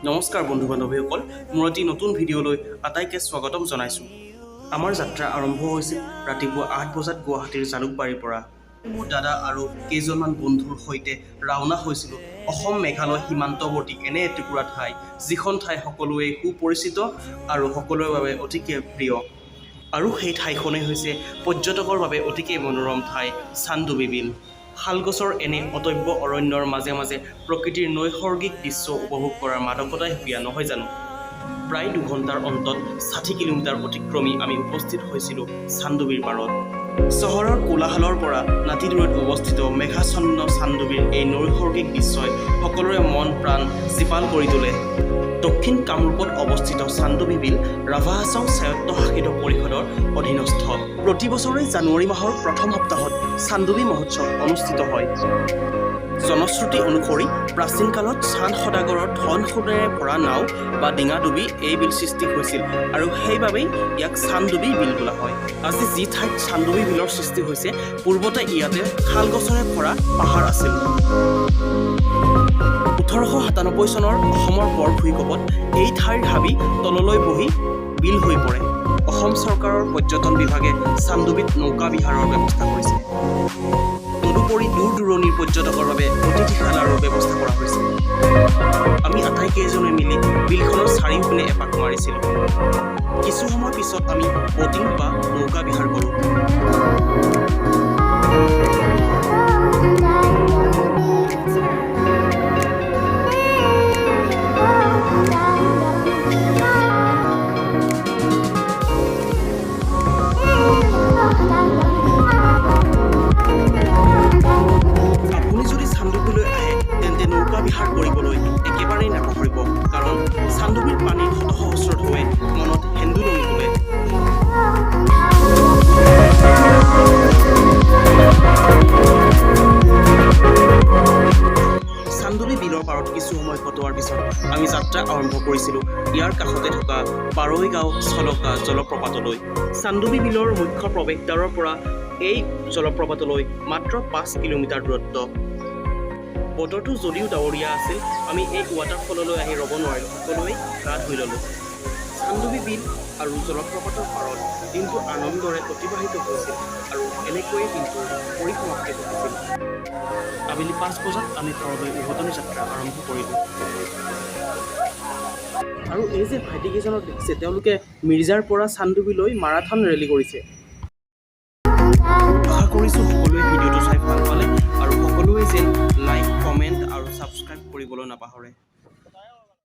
নমস্কাৰ বন্ধু বান্ধৱীসকল, মোৰ এটি নতুন ভিডিঅ'লৈ আটাইকে স্বাগতম জনাইছোঁ। আমাৰ যাত্ৰা আৰম্ভ হৈছিল ৰাতিপুৱা 8 বজাত গুৱাহাটীৰ জালুকবাৰীৰ পৰা। মোৰ দাদা আৰু কেইজনমান বন্ধুৰ সৈতে ৰাওনা হৈছিলোঁ অসম মেঘালয় সীমান্তৱৰ্তী এনে এটুকুৰা ঠাই, যিখন ঠাই সকলোৱে সুপৰিচিত আৰু সকলোৰে বাবে অতিকে প্ৰিয়। আৰু সেই ঠাইখনেই হৈছে পৰ্যটকৰ বাবে অতিকে মনোৰম ঠাই চানডুবি বিল। শালগছৰ এনে অটব্য অৰণ্যৰ মাজে মাজে প্ৰকৃতিৰ নৈসৰ্গিক দৃশ্য উপভোগ কৰাৰ মাদকতাই সুকীয়া, নহয় জানো? প্ৰায় 2 ঘণ্টাৰ অন্তত 60 কিলোমিটাৰ অতিক্ৰমি আমি উপস্থিত হৈছিলোঁ চানডুবিৰ পাৰত। চহৰৰ কোলাহলৰ পৰা নাতি দূৰৈত অৱস্থিত মেঘাচ্ছন্ন চানডুবিৰ এই নৈসৰ্গিক দৃশ্যই সকলোৰে মন প্ৰাণ জীপাল কৰি তোলে। দক্ষিণ কামৰূপত অৱস্থিত চানডুবি বিল ৰাভা হাছং স্বায়ত্তশাসিত পৰিষদৰ অধীনস্থ। প্ৰতি বছৰে জানুৱাৰী মাহৰ প্ৰথম সপ্তাহত চানডুবি মহোৎসৱ অনুষ্ঠিত হয়। জনশ্ৰুতি অনুসৰি প্ৰাচীন কালত চান সদাগৰৰ ধন সোণেৰে ভৰা নাও বা ডিঙা ডুবি এই বিল সৃষ্টি হৈছিল আৰু সেইবাবেই ইয়াক চানডুবি বিল বোলা হয়। আজি যি ঠাইত চানডুবি বিলৰ সৃষ্টি হৈছে, পূৰ্বতে ইয়াতে শালগছৰে ভৰা পাহাৰ আছিল। 1897 চনৰ অসমৰ বৰ ভূঁইকঁপত এই ঠাইৰ হাবি তললৈ বহি বিল হৈ পৰে। অসম চৰকাৰৰ পৰ্যটন বিভাগে চানডুবিত নৌকা বিহাৰৰ ব্যৱস্থা কৰিছে। তদুপৰি দূৰ দূৰণিৰ পৰ্যটকৰ বাবে অতিথিশালাৰো ব্যৱস্থা কৰা হৈছে। আমি আটাইকেইজনে মিলি বিলখনৰ চাৰিওপিনে এপাক মাৰিছিলোঁ। কিছু সময় পিছত আমি ব'টিং বা নৌকা বিহাৰ কৰোঁ। বিহাৰ কৰিবলৈ একেবাৰেই নাপাহৰিব, কাৰণ চানডুবিৰ পানীৰ শতসহস্ৰ ঢৌৱে মনত সেন্দু ৰঙি তোলে। চানডুবি বিলৰ পাৰত কিছু সময় কটোৱাৰ পিছত আমি যাত্ৰা আৰম্ভ কৰিছিলোঁ ইয়াৰ কাষতে থকা পাৰৈ গাঁও চলকা জলপ্ৰপাতলৈ। চানডুবি বিলৰ মুখ্য প্ৰৱেশদ্বাৰৰ পৰা এই জলপ্ৰপাতলৈ মাত্ৰ 5 কিলোমিটাৰ দূৰত্ব। বতৰটো যদিও ডাৱৰীয়া আছিল, আমি এই ৱাটাৰফললৈ আহি ৰ'ব নোৱাৰিলোঁ। সকলোৱে গা ধুই ল'লোঁ। চানডুবি বিল আৰু জলপ্ৰপাতৰ পাৰত দিনটো আনন্দৰে অতিবাহিত হৈছিল আৰু এনেকৈয়ে দিনটো পৰিসমাপ্তি ঘটিছিল। আবেলি 5 বজাত আমি ঘৰলৈ উভতনি যাত্ৰা আৰম্ভ কৰিলোঁ। আৰু এই যে ভাইটিকেইজনক দেখিছে, তেওঁলোকে মিৰ্জাৰ পৰা চানডুবিলৈ মাৰাথন ৰেলী কৰিছে। আশা কৰিছোঁ সকলোৱে ভিডিঅ'টো চাই ভাল পালে আৰু সকলোৱে যেন লাইক, কমেণ্ট আৰু ছাবস্ক্ৰাইব কৰিবলৈ নাপাহৰে।